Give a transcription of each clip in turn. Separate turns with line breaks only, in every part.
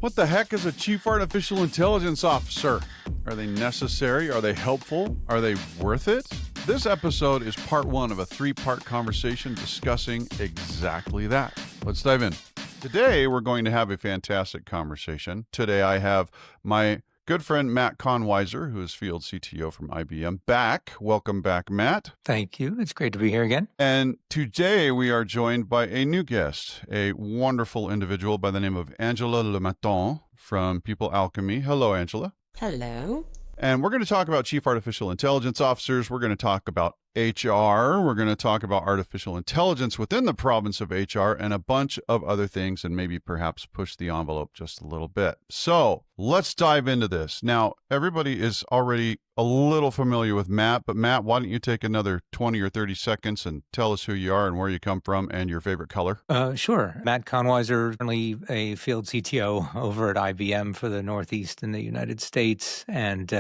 What the heck is a chief artificial intelligence officer? Are they necessary? Are they helpful? Are they worth it? This episode is part one of a three-part conversation discussing exactly that. Let's dive in. Today, we're going to have a fantastic conversation. Today, I have my good friend Matt Konwiser, who is field CTO from IBM, back. Welcome back, Matt.
Thank you. It's great to be here again.
And today we are joined by a new guest, a wonderful individual by the name of Angela Le Mathon from People Alkemie. Hello, Angela.
Hello.
And we're going to talk about chief artificial intelligence officers. We're going to talk about HR. We're going to talk about artificial intelligence within the province of HR and a bunch of other things, and maybe perhaps push the envelope just a little bit. So let's dive into this. Now, everybody is already a little familiar with Matt, but Matt, why don't you take another 20 or 30 seconds and tell us who you are and where you come from and your favorite color?
Sure. Matt Konwiser, currently a field CTO over at IBM for the Northeast in the United States, and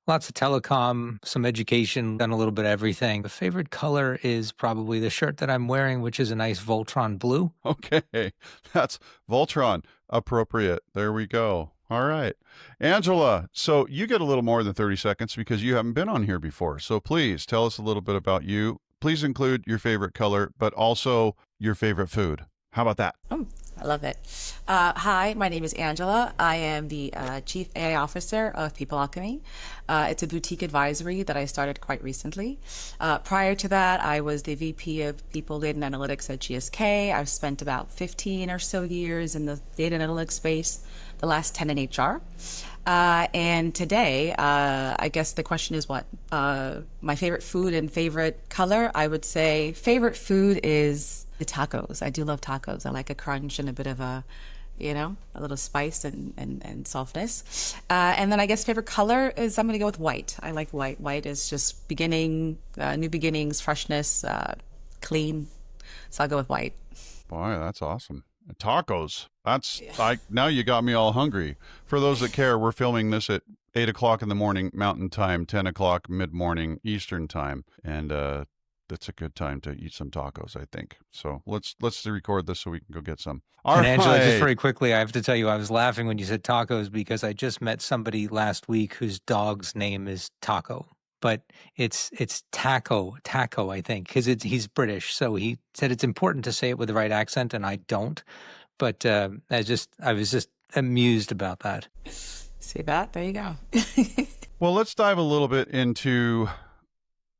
lots of telecom, some education, done a little bit of everything. The favorite color is probably the shirt that I'm wearing, which is a nice Voltron blue.
Okay, that's Voltron appropriate. There we go. All right. Angela, so you get a little more than 30 seconds because you haven't been on here before. So please tell us a little bit about you. Please include your favorite color, but also your favorite food. How about that?
Oh, I love it. Hi, my name is Angela. I am the Chief AI Officer of People Alkemie. It's a boutique advisory that I started quite recently. Prior to that, I was the VP of People Data and Analytics at GSK. I've spent about 15 or so years in the data and analytics space, the last 10 in HR. And today, I guess the question is what? My favorite food and favorite color? I would say favorite food is the tacos. I do love tacos. I like a crunch and a bit of a little spice and softness. And then I guess favorite color is I'm going to go with white. I like white. White is just beginning, new beginnings, freshness, clean. So I'll go with white.
Boy, that's awesome. Tacos. That's like, now you got me all hungry. For those that care, we're filming this at 8 o'clock in the morning Mountain Time, 10 o'clock mid-morning Eastern Time. And that's a good time to eat some tacos, I think. So let's record this so we can go get some. All
and Angela,
right.
just very quickly, I have to tell you, I was laughing when you said tacos because I just met somebody last week whose dog's name is Taco. But it's Taco, I think, because he's British. So he said it's important to say it with the right accent, and I don't. But I was just amused about that.
See that? There you go.
Well, let's dive a little bit into,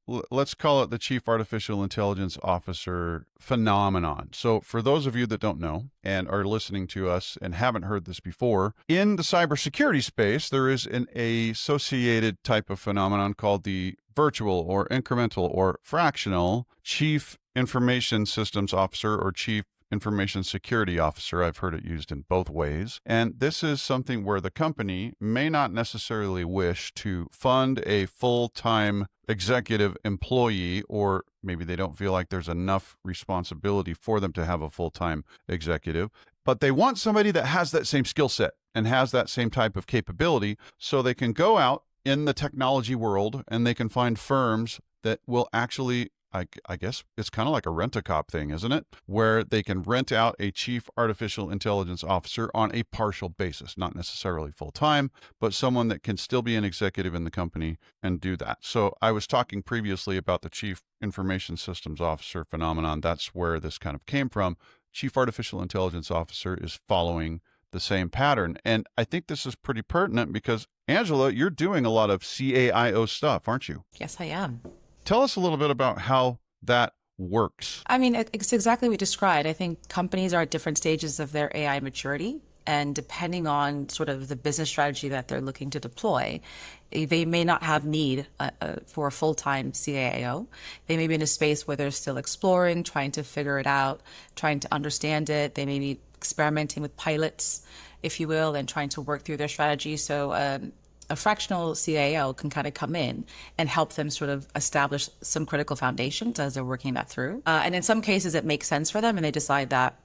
let's call it the Chief Artificial Intelligence Officer phenomenon. So for those of you that don't know and are listening to us and haven't heard this before, in the cybersecurity space, there is an associated type of phenomenon called the virtual or incremental or fractional Chief Information Systems Officer or Chief Information Security Officer. I've heard it used in both ways. And this is something where the company may not necessarily wish to fund a full-time executive employee, or maybe they don't feel like there's enough responsibility for them to have a full-time executive, but they want somebody that has that same skill set and has that same type of capability so they can go out in the technology world and they can find firms that will actually, I guess it's kind of like a rent-a-cop thing, isn't it? Where they can rent out a chief artificial intelligence officer on a partial basis, not necessarily full-time, but someone that can still be an executive in the company and do that. So I was talking previously about the chief information systems officer phenomenon. That's where this kind of came from. Chief artificial intelligence officer is following the same pattern. And I think this is pretty pertinent because, Angela, you're doing a lot of CAIO stuff, aren't you?
Yes, I am.
Tell us a little bit about how that works.
I mean, it's exactly what you described. I think companies are at different stages of their AI maturity. And depending on sort of the business strategy that they're looking to deploy, they may not have need for a full-time CAIO. They may be in a space where they're still exploring, trying to figure it out, trying to understand it. They may be experimenting with pilots, if you will, and trying to work through their strategy. So a fractional CAIO can kind of come in and help them sort of establish some critical foundations as they're working that through. And in some cases, it makes sense for them and they decide that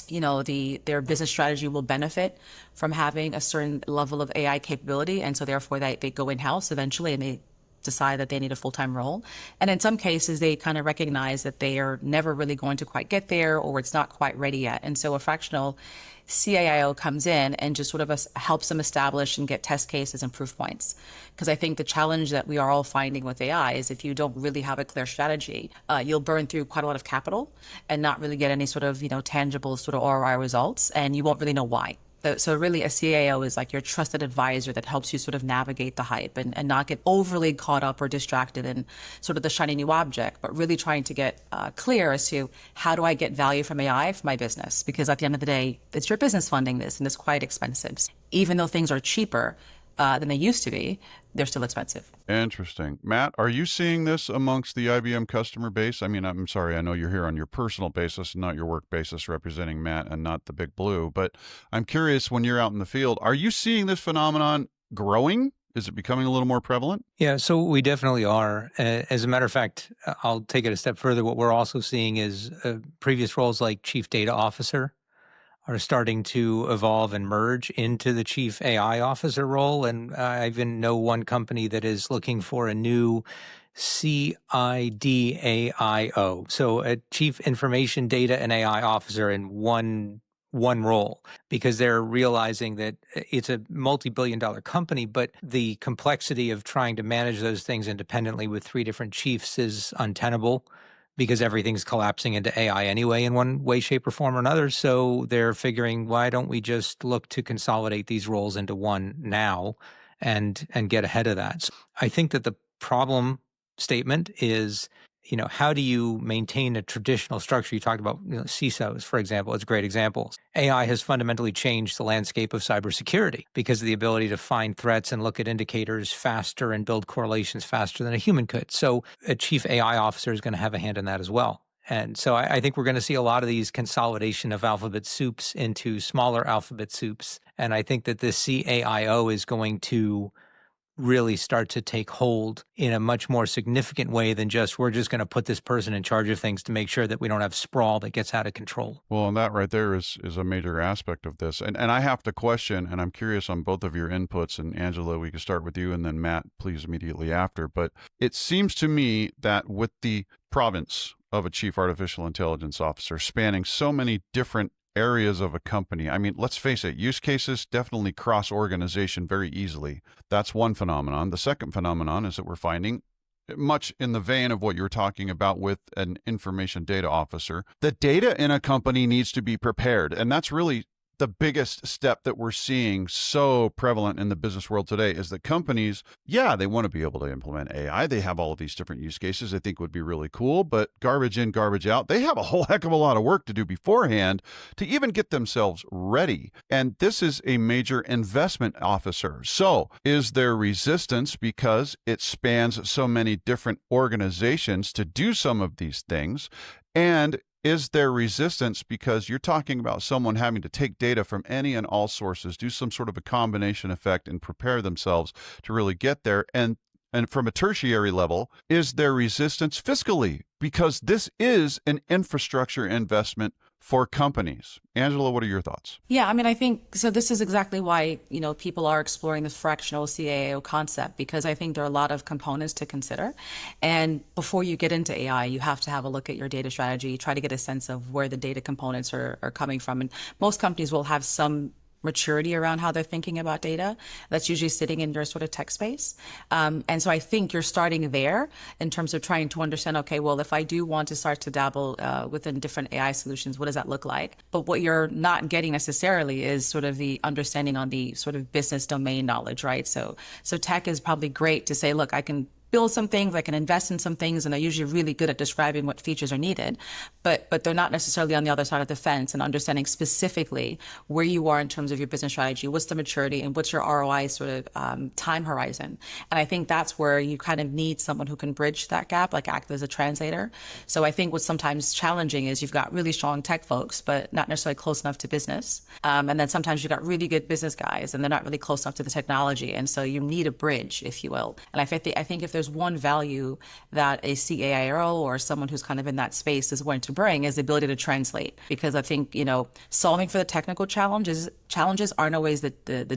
their business strategy will benefit from having a certain level of AI capability. And so therefore they go in-house eventually and they decide that they need a full-time role. And in some cases, they kind of recognize that they are never really going to quite get there, or it's not quite ready yet. And so a fractional CAIO comes in and just sort of helps them establish and get test cases and proof points. Because I think the challenge that we are all finding with AI is if you don't really have a clear strategy, you'll burn through quite a lot of capital and not really get any sort of, tangible sort of ROI results, and you won't really know why. So really a CAO is like your trusted advisor that helps you sort of navigate the hype and not get overly caught up or distracted in sort of the shiny new object, but really trying to get clear as to how do I get value from AI for my business? Because at the end of the day, it's your business funding this, and it's quite expensive. Even though things are cheaper than they used to be, they're still expensive.
Interesting. Matt, are you seeing this amongst the IBM customer base? I mean, I'm sorry, I know you're here on your personal basis, not your work basis, representing Matt and not the big blue, but I'm curious, when you're out in the field, are you seeing this phenomenon growing? Is it becoming a little more prevalent?
Yeah, so we definitely are. As a matter of fact, I'll take it a step further. What we're also seeing is previous roles like chief data officer are starting to evolve and merge into the chief AI officer role. And I even know one company that is looking for a new CIDAIO, so a chief information data and AI officer in one role, because they're realizing that it's a multi-billion-dollar company, but the complexity of trying to manage those things independently with 3 different chiefs is untenable, because everything's collapsing into AI anyway in one way, shape, or form or another. So they're figuring, why don't we just look to consolidate these roles into one now and get ahead of that? So I think that the problem statement is, how do you maintain a traditional structure? You talked about CISOs, for example. It's a great example. AI has fundamentally changed the landscape of cybersecurity because of the ability to find threats and look at indicators faster and build correlations faster than a human could. So a chief AI officer is going to have a hand in that as well. And so I think we're going to see a lot of these consolidation of alphabet soups into smaller alphabet soups. And I think that this CAIO is going to really start to take hold in a much more significant way than just, we're just going to put this person in charge of things to make sure that we don't have sprawl that gets out of control.
Well, and that right there is a major aspect of this. And I have to question, and I'm curious on both of your inputs, and Angela, we can start with you, and then Matt, please, immediately after. But it seems to me that with the province of a chief artificial intelligence officer spanning so many different areas of a company. I mean, let's face it, use cases definitely cross organization very easily. That's one phenomenon. The second phenomenon is that we're finding, much in the vein of what you're talking about with an information data officer, the data in a company needs to be prepared. And that's really the biggest step that we're seeing so prevalent in the business world today, is that companies, they want to be able to implement AI. They have all of these different use cases they think would be really cool, but garbage in, garbage out. They have a whole heck of a lot of work to do beforehand to even get themselves ready. And this is a major investment officer. So is there resistance because it spans so many different organizations to do some of these things? And is there resistance because you're talking about someone having to take data from any and all sources, do some sort of a combination effect, and prepare themselves to really get there? And from a tertiary level, is there resistance fiscally? Because this is an infrastructure investment for companies. Angela, what are your thoughts?
Yeah, I mean, I think, so this is exactly why, people are exploring this fractional CAIO concept, because I think there are a lot of components to consider. And before you get into AI, you have to have a look at your data strategy, try to get a sense of where the data components are coming from. And most companies will have some maturity around how they're thinking about data. That's usually sitting in their sort of tech space. And so I think you're starting there in terms of trying to understand, okay, well, if I do want to start to dabble within different AI solutions, what does that look like? But what you're not getting necessarily is sort of the understanding on the sort of business domain knowledge, right? So tech is probably great to say, look, I can build some things, I can invest in some things, and they're usually really good at describing what features are needed, but they're not necessarily on the other side of the fence and understanding specifically where you are in terms of your business strategy, what's the maturity, and what's your ROI sort of time horizon. And I think that's where you kind of need someone who can bridge that gap, like act as a translator. So I think what's sometimes challenging is you've got really strong tech folks, but not necessarily close enough to business. And then sometimes you've got really good business guys, and they're not really close enough to the technology. And so you need a bridge, if you will. And I think if there's one value that a CAIO or someone who's kind of in that space is going to bring, is the ability to translate. Because I think, solving for the technical challenges challenges aren't always the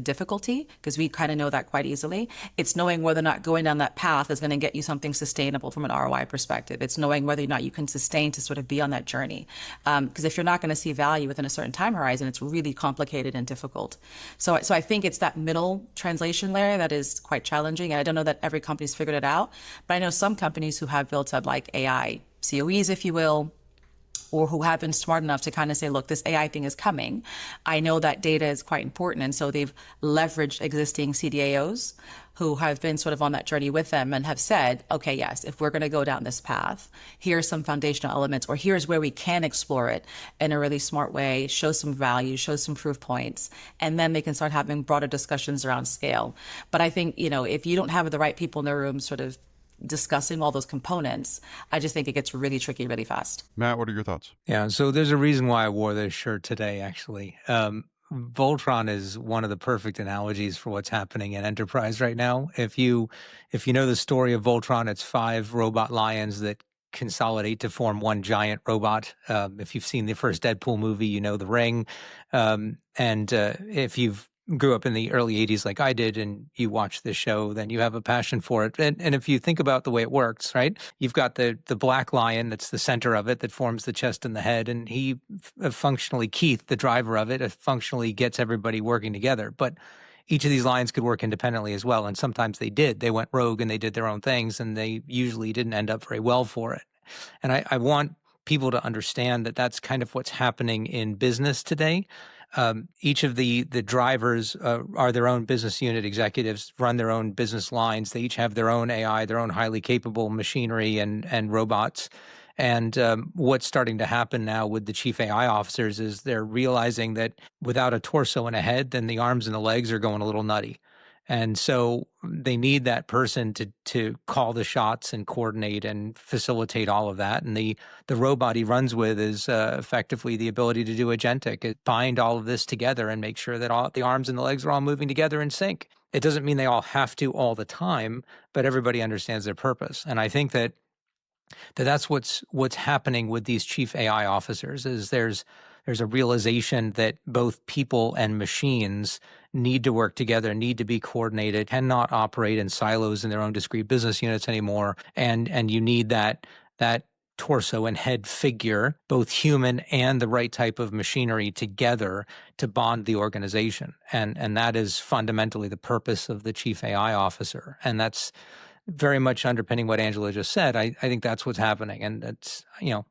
difficulty, because we kind of know that quite easily. It's knowing whether or not going down that path is going to get you something sustainable from an ROI perspective. It's knowing whether or not you can sustain to sort of be on that journey. Because if you're not going to see value within a certain time horizon, it's really complicated and difficult. So I think it's that middle translation layer that is quite challenging. And I don't know that every company's figured it out, but I know some companies who have built up like AI COEs, if you will, or who have been smart enough to kind of say, look, this AI thing is coming. I know that data is quite important. And so they've leveraged existing CDAOs who have been sort of on that journey with them and have said, okay, yes, if we're going to go down this path, here's some foundational elements, or here's where we can explore it in a really smart way, show some value, show some proof points, and then they can start having broader discussions around scale. But I think, if you don't have the right people in the room sort of discussing all those components, I just think it gets really tricky really fast.
Matt, what are your thoughts?
Yeah, so there's a reason why I wore this shirt today, actually. Voltron is one of the perfect analogies for what's happening in enterprise right now. If you know the story of Voltron, it's 5 robot lions that consolidate to form one giant robot. If you've seen the first Deadpool movie, you know the ring. And if you've grew up in the early 80s like I did and you watch this show, then you have a passion for it. And if you think about the way it works, right? You've got the black lion that's the center of it that forms the chest and the head. And he functionally, Keith, the driver of it, functionally gets everybody working together. But each of these lions could work independently as well. And sometimes they did. They went rogue and they did their own things, and they usually didn't end up very well for it. And I want people to understand that that's kind of what's happening in business today. Each of the drivers are their own business unit executives, run their own business lines. They each have their own AI, their own highly capable machinery and robots. And what's starting to happen now with the chief AI officers is they're realizing that without a torso and a head, then the arms and the legs are going a little nutty. And so they need that person to call the shots and coordinate and facilitate all of that. And the robot he runs with is effectively the ability to do agentic, bind all of this together and make sure that all the arms and the legs are all moving together in sync. It doesn't mean they all have to all the time, but everybody understands their purpose. And I think that's what's happening with these chief AI officers is there's a realization that both people and machines need to work together, need to be coordinated, cannot operate in silos in their own discrete business units anymore. And you need that torso and head figure, both human and the right type of machinery together to bond the organization. And that is fundamentally the purpose of the chief AI officer. And that's very much underpinning what Angela just said. I think that's what's happening. And it's,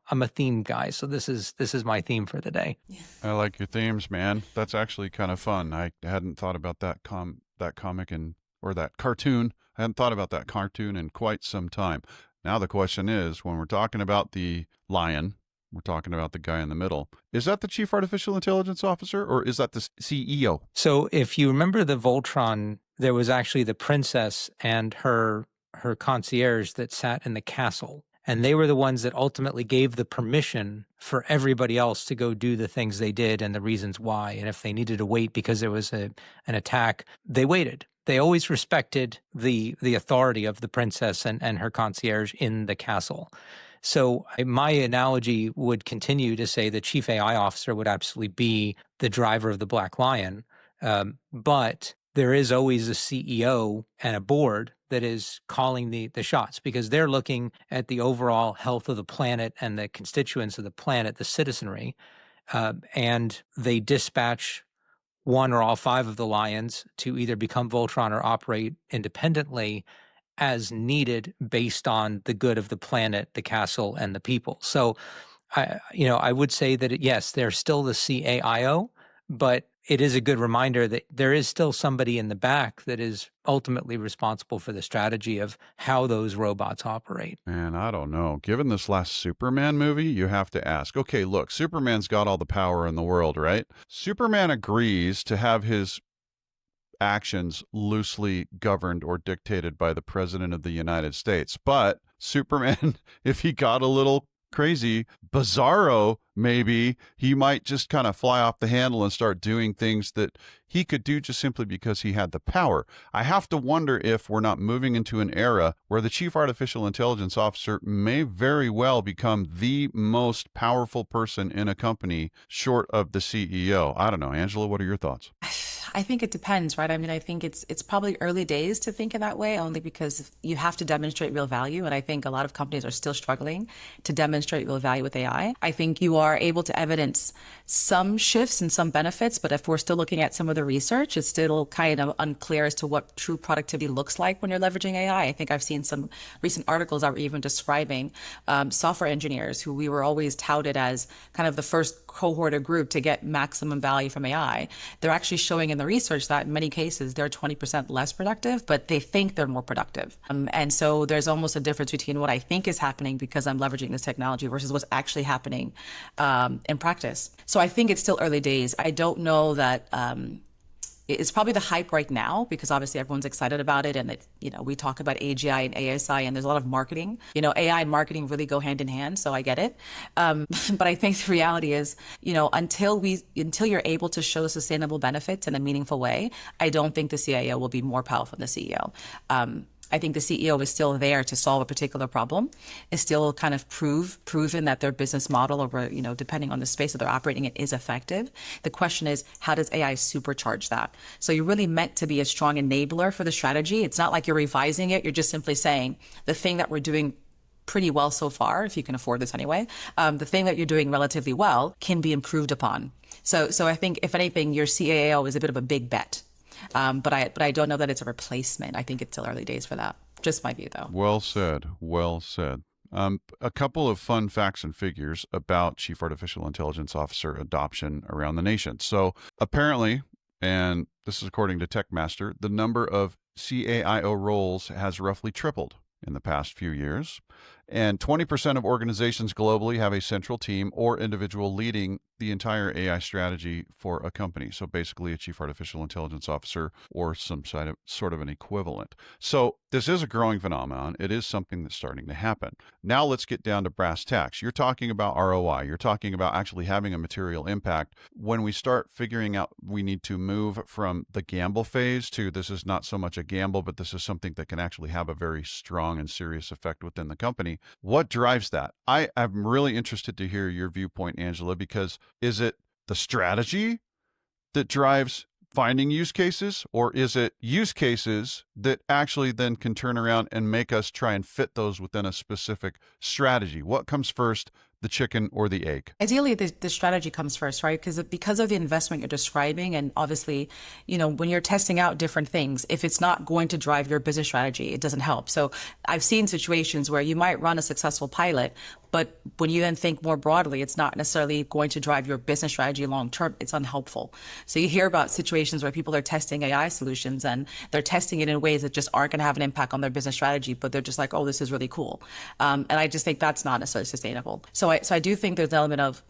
I'm a theme guy. So this is my theme for the day.
I like your themes, man. That's actually kind of fun. I hadn't thought about that comic or that cartoon. I hadn't thought about that cartoon in quite some time. Now the question is, when we're talking about the lion, we're talking about the guy in the middle. Is that the chief artificial intelligence officer or is that the CEO?
So if you remember the Voltron, there was actually the princess and her concierge that sat in the castle. And they were the ones that ultimately gave the permission for everybody else to go do the things they did and the reasons why. And if they needed to wait because there was an attack, they waited. They always respected the authority of the princess and her concierge in the castle. So my analogy would continue to say the chief AI officer would absolutely be the driver of the Black Lion. But there is always a CEO and a board that is calling the shots because they're looking at the overall health of the planet and the constituents of the planet, the citizenry, and they dispatch one or all 5 of the lions to either become Voltron or operate independently as needed based on the good of the planet, the castle, and the people. So, I would say that, yes, they're still the CAIO, but it is a good reminder that there is still somebody in the back that is ultimately responsible for the strategy of how those robots operate.
Man, I don't know. Given this last Superman movie, you have to ask, okay, look, Superman's got all the power in the world, right? Superman agrees to have his actions loosely governed or dictated by the President of the United States. But Superman, if he got a little crazy. Bizarro, maybe he might just kind of fly off the handle and start doing things that he could do just simply because he had the power. I have to wonder if we're not moving into an era where the chief artificial intelligence officer may very well become the most powerful person in a company short of the CEO. I don't know. Angela, what are your thoughts?
I think it depends, right? I mean, I think it's probably early days to think in that way, only because you have to demonstrate real value. And I think a lot of companies are still struggling to demonstrate real value with AI. I think you are able to evidence some shifts and some benefits, but if we're still looking at some of the research, it's still kind of unclear as to what true productivity looks like when you're leveraging AI. I think I've seen some recent articles that were even describing software engineers who we were always touted as kind of the first cohort or group to get maximum value from AI. They're actually showing in the research that in many cases they're 20% less productive, but they think they're more productive. And so there's almost a difference between what I think is happening because I'm leveraging this technology versus what's actually happening in practice. So I think it's still early days. I don't know that it's probably the hype right now because obviously everyone's excited about it. And it, we talk about AGI and ASI and there's a lot of marketing. AI and marketing really go hand in hand. So I get it. But I think the reality is, until you're able to show sustainable benefits in a meaningful way, I don't think the CIO will be more powerful than the CEO. I think the CEO is still there to solve a particular problem, is still kind of proven that their business model or, depending on the space that they're operating in is effective. The question is, how does AI supercharge that? So you're really meant to be a strong enabler for the strategy. It's not like you're revising it. You're just simply saying the thing that we're doing pretty well so far, if you can afford this anyway, the thing that you're doing relatively well can be improved upon. So I think if anything, your CAIO is a bit of a big bet. But I don't know that it's a replacement. I think it's still early days for that. Just my view, though.
Well said. Well said. A couple of fun facts and figures about Chief Artificial Intelligence Officer adoption around the nation. So apparently, and this is according to TechMaster, the number of CAIO roles has roughly tripled in the past few years. And 20% of organizations globally have a central team or individual leading the entire AI strategy for a company. So basically a chief artificial intelligence officer or some sort of an equivalent. So this is a growing phenomenon. It is something that's starting to happen. Now let's get down to brass tacks. You're talking about ROI. You're talking about actually having a material impact. When we start figuring out we need to move from the gamble phase to this is not so much a gamble, but this is something that can actually have a very strong and serious effect within the company. What drives that? I'm really interested to hear your viewpoint, Angela, because is it the strategy that drives finding use cases, or is it use cases that actually then can turn around and make us try and fit those within a specific strategy? What comes first, the chicken or the egg?
Ideally, the strategy comes first, right? Because of the investment you're describing, and obviously, when you're testing out different things, if it's not going to drive your business strategy, it doesn't help. So I've seen situations where you might run a successful pilot, but when you then think more broadly, it's not necessarily going to drive your business strategy long term. It's unhelpful. So you hear about situations where people are testing AI solutions and they're testing it in ways that just aren't going to have an impact on their business strategy, but they're just like, oh, this is really cool. And I just think that's not necessarily sustainable. So I do think there's an element of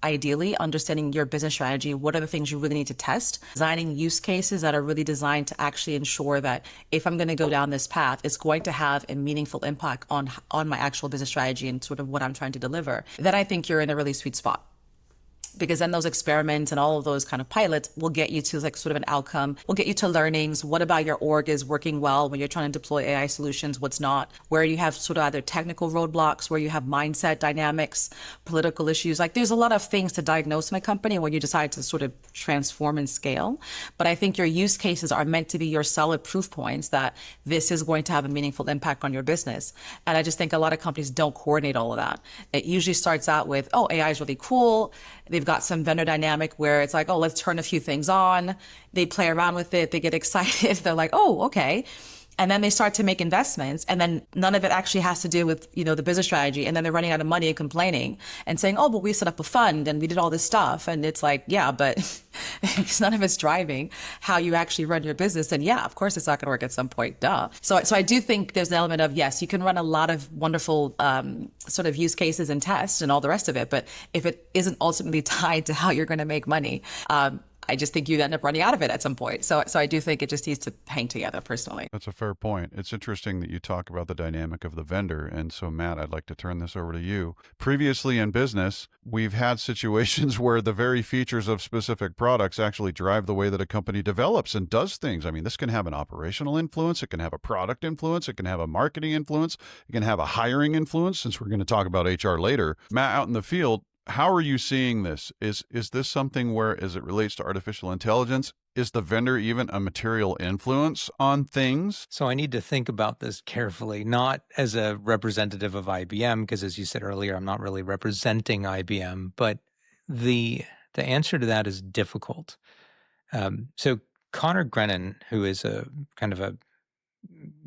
ideally understanding your business strategy. What are the things you really need to test? Designing use cases that are really designed to actually ensure that if I'm going to go down this path, it's going to have a meaningful impact on my actual business strategy and sort of what I'm trying to deliver. Then I think you're in a really sweet spot. Because then those experiments and all of those kind of pilots will get you to like sort of an outcome, will get you to learnings. What about your org is working well when you're trying to deploy AI solutions? What's not? Where you have sort of either technical roadblocks, where you have mindset dynamics, political issues. Like there's a lot of things to diagnose in a company when you decide to sort of transform and scale. But I think your use cases are meant to be your solid proof points that this is going to have a meaningful impact on your business. And I just think a lot of companies don't coordinate all of that. It usually starts out with, oh, AI is really cool. They've got some vendor dynamic where it's like, oh, let's turn a few things on. They play around with it. They get excited. They're like, oh, okay. And then they start to make investments, and then none of it actually has to do with, the business strategy. And then they're running out of money and complaining and saying, oh, but we set up a fund and we did all this stuff. And it's like, yeah, but none of it's driving how you actually run your business. And yeah, of course it's not going to work at some point. Duh. So I do think there's an element of, yes, you can run a lot of wonderful sort of use cases and tests and all the rest of it. But if it isn't ultimately tied to how you're going to make money, I just think you end up running out of it at some point. So I do think it just needs to hang together personally.
That's a fair point. It's interesting that you talk about the dynamic of the vendor. And so, Matt, I'd like to turn this over to you. Previously in business, we've had situations where the very features of specific products actually drive the way that a company develops and does things. I mean, this can have an operational influence. It can have a product influence. It can have a marketing influence. It can have a hiring influence, since we're going to talk about HR later. Matt, out in the field, how are you seeing this? Is this something where, as it relates to artificial intelligence, is the vendor even a material influence on things?
So I need to think about this carefully, not as a representative of IBM, because as you said earlier, I'm not really representing IBM, but the answer to that is difficult. So Connor Grennan, who is a kind of a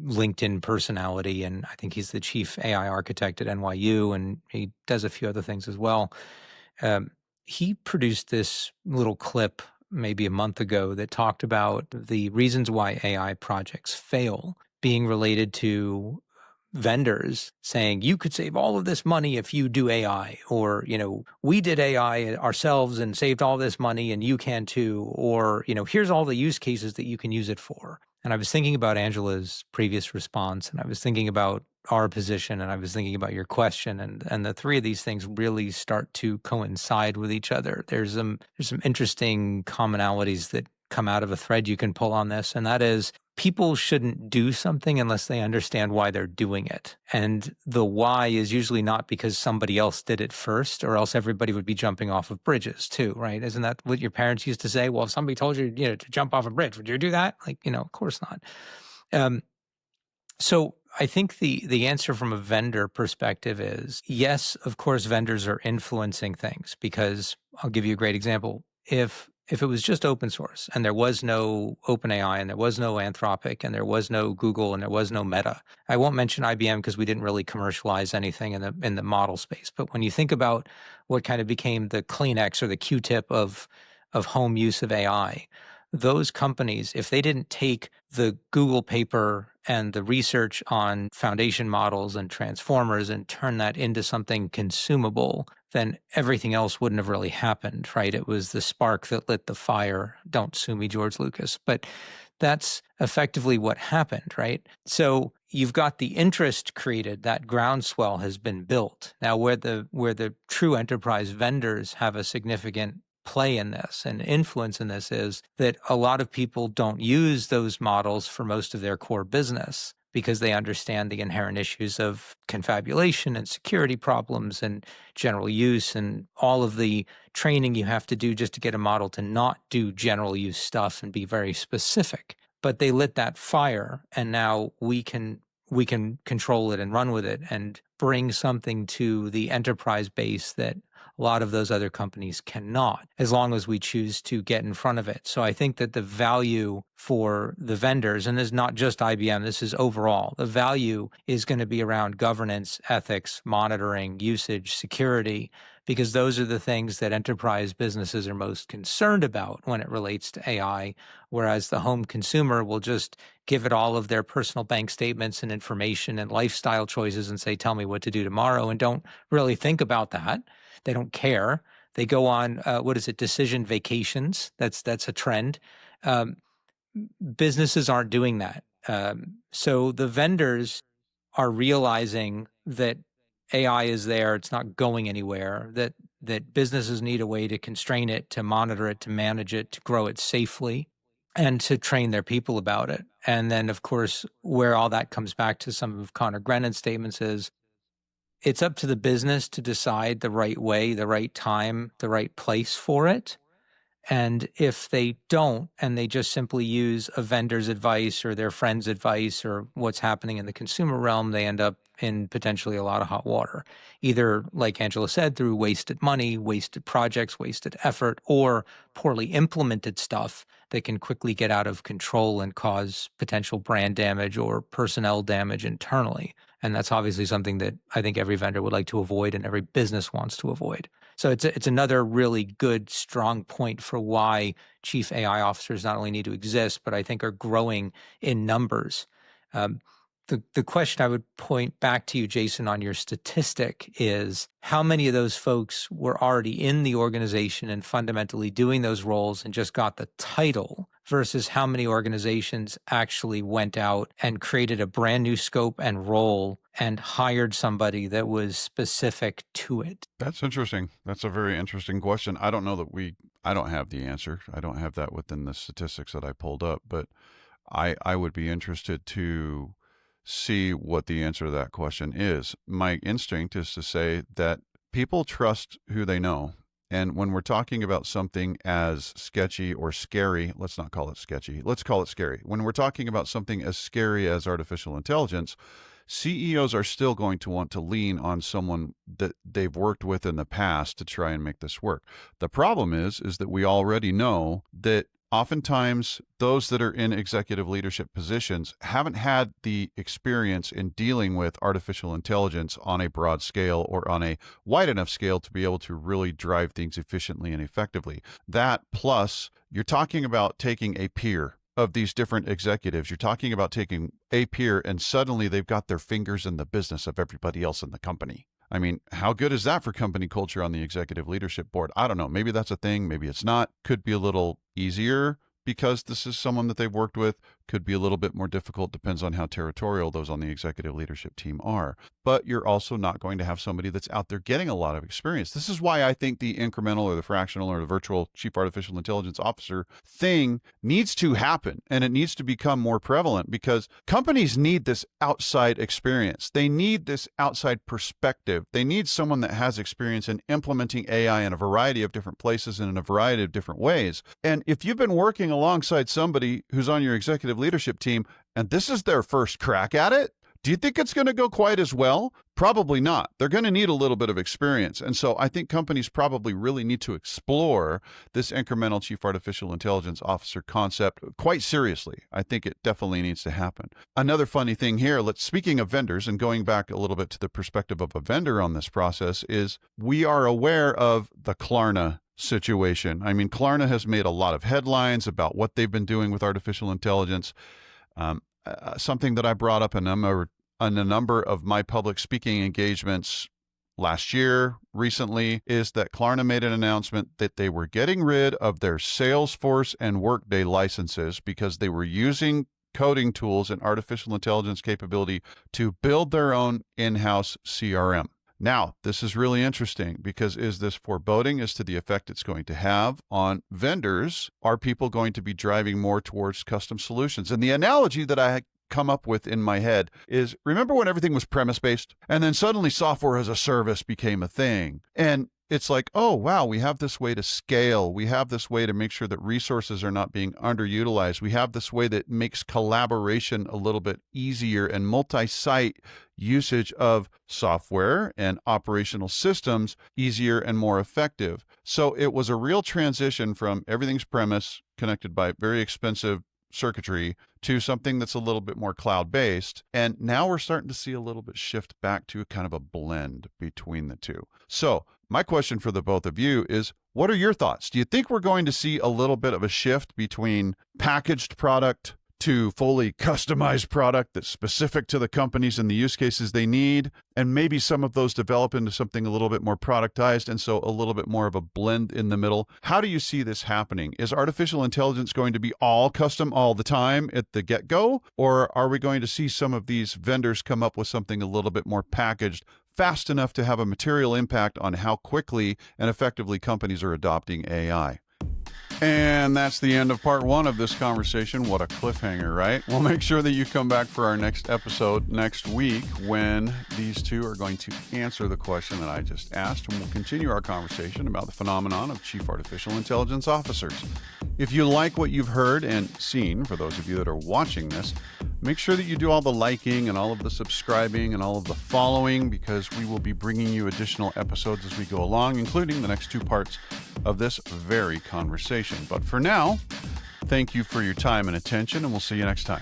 LinkedIn personality, and I think he's the chief AI architect at NYU, and he does a few other things as well. He produced this little clip maybe a month ago that talked about the reasons why AI projects fail being related to vendors saying you could save all of this money if you do AI, or, we did AI ourselves and saved all this money and you can too, or, here's all the use cases that you can use it for. And I was thinking about Angela's previous response, and I was thinking about our position, and I was thinking about your question, and the three of these things really start to coincide with each other. There's some interesting commonalities that come out of a thread you can pull on this, and that is people shouldn't do something unless they understand why they're doing it. And the why is usually not because somebody else did it first, or else everybody would be jumping off of bridges too, right? Isn't that what your parents used to say? Well, if somebody told you, to jump off a bridge, would you do that? Of course not. So I think the answer from a vendor perspective is yes, of course, vendors are influencing things, because I'll give you a great example. If it was just open source and there was no OpenAI and there was no Anthropic and there was no Google and there was no Meta, I won't mention IBM because we didn't really commercialize anything in the model space. But when you think about what kind of became the Kleenex or the Q-tip of home use of AI, those companies, if they didn't take the Google paper and the research on foundation models and transformers and turn that into something consumable, then everything else wouldn't have really happened, right? It was the spark that lit the fire. Don't sue me, George Lucas. But that's effectively what happened, right? So you've got the interest created, that groundswell has been built. Now, where the true enterprise vendors have a significant play in this and influence in this is that a lot of people don't use those models for most of their core business because they understand the inherent issues of confabulation and security problems and general use and all of the training you have to do just to get a model to not do general use stuff and be very specific. But they lit that fire, and now we can control it and run with it and bring something to the enterprise base that a lot of those other companies cannot, as long as we choose to get in front of it. So I think that the value for the vendors, and this is not just IBM, this is overall, the value is going to be around governance, ethics, monitoring, usage, security, because those are the things that enterprise businesses are most concerned about when it relates to AI, whereas the home consumer will just give it all of their personal bank statements and information and lifestyle choices and say, tell me what to do tomorrow, and don't really think about that. They don't care. They go on, decision vacations. That's a trend. Businesses aren't doing that. So the vendors are realizing that AI is there. It's not going anywhere, that businesses need a way to constrain it, to monitor it, to manage it, to grow it safely, and to train their people about it. And then, of course, where all that comes back to some of Connor Grennan's statements is, it's up to the business to decide the right way, the right time, the right place for it. And if they don't, and they just simply use a vendor's advice or their friend's advice or what's happening in the consumer realm, they end up in potentially a lot of hot water. Either, like Angela said, through wasted money, wasted projects, wasted effort, or poorly implemented stuff that can quickly get out of control and cause potential brand damage or personnel damage internally. And that's obviously something that I think every vendor would like to avoid and every business wants to avoid. So it's another really good, strong point for why chief AI officers not only need to exist, but I think are growing in numbers. The question I would point back to you, Jason, on your statistic is how many of those folks were already in the organization and fundamentally doing those roles and just got the title versus how many organizations actually went out and created a brand new scope and role and hired somebody that was specific to it.
That's interesting. That's a very interesting question. I don't know that I don't have the answer. I don't have that within the statistics that I pulled up, but I would be interested to see what the answer to that question is. My instinct is to say that people trust who they know. And when we're talking about something as sketchy or scary, let's not call it sketchy, let's call it scary. When we're talking about something as scary as artificial intelligence, CEOs are still going to want to lean on someone that they've worked with in the past to try and make this work. The problem is that we already know that oftentimes those that are in executive leadership positions haven't had the experience in dealing with artificial intelligence on a broad scale or on a wide enough scale to be able to really drive things efficiently and effectively. That plus you're talking about taking a peer of these different executives. You're talking about taking a peer and suddenly they've got their fingers in the business of everybody else in the company. I mean, how good is that for company culture on the executive leadership board? I don't know. Maybe that's a thing. Maybe it's not. Could be a little easier because this is someone that they've worked with. Could be a little bit more difficult. Depends on how territorial those on the executive leadership team are. But you're also not going to have somebody that's out there getting a lot of experience. This is why I think the incremental or the fractional or the virtual chief artificial intelligence officer thing needs to happen. And it needs to become more prevalent because companies need this outside experience. They need this outside perspective. They need someone that has experience in implementing AI in a variety of different places and in a variety of different ways. And if you've been working alongside somebody who's on your executive leadership team and this is their first crack at it, do you think it's going to go quite as well? Probably not. They're going to need a little bit of experience. And so I think companies probably really need to explore this incremental chief artificial intelligence officer concept quite seriously. I think it definitely needs to happen. Another funny thing here, speaking of vendors and going back a little bit to the perspective of a vendor on this process, is we are aware of the Klarna situation. I mean, Klarna has made a lot of headlines about what they've been doing with artificial intelligence. Something that I brought up in a number of my public speaking engagements last year, recently, is that Klarna made an announcement that they were getting rid of their Salesforce and Workday licenses because they were using coding tools and artificial intelligence capability to build their own in-house CRM. Now, this is really interesting because is this foreboding as to the effect it's going to have on vendors? Are people going to be driving more towards custom solutions? And the analogy that I come up with in my head is, remember when everything was premise-based and then suddenly software as a service became a thing? And it's like, oh, wow, we have this way to scale. We have this way to make sure that resources are not being underutilized. We have this way that makes collaboration a little bit easier and multi-site usage of software and operational systems easier and more effective. So it was a real transition from everything's premise connected by very expensive circuitry to something that's a little bit more cloud-based. And now we're starting to see a little bit shift back to kind of a blend between the two. So my question for the both of you is, what are your thoughts? Do you think we're going to see a little bit of a shift between packaged product to fully customized product that's specific to the companies and the use cases they need, and maybe some of those develop into something a little bit more productized and so a little bit more of a blend in the middle? How do you see this happening? Is artificial intelligence going to be all custom all the time at the get-go, or are we going to see some of these vendors come up with something a little bit more packaged, fast enough to have a material impact on how quickly and effectively companies are adopting AI? And that's the end of part one of this conversation. What a cliffhanger, right? We'll make sure that you come back for our next episode next week when these two are going to answer the question that I just asked, and we'll continue our conversation about the phenomenon of chief artificial intelligence officers. If you like what you've heard and seen, for those of you that are watching this, make sure that you do all the liking and all of the subscribing and all of the following, because we will be bringing you additional episodes as we go along, including the next two parts of this very conversation. But for now, thank you for your time and attention, and we'll see you next time.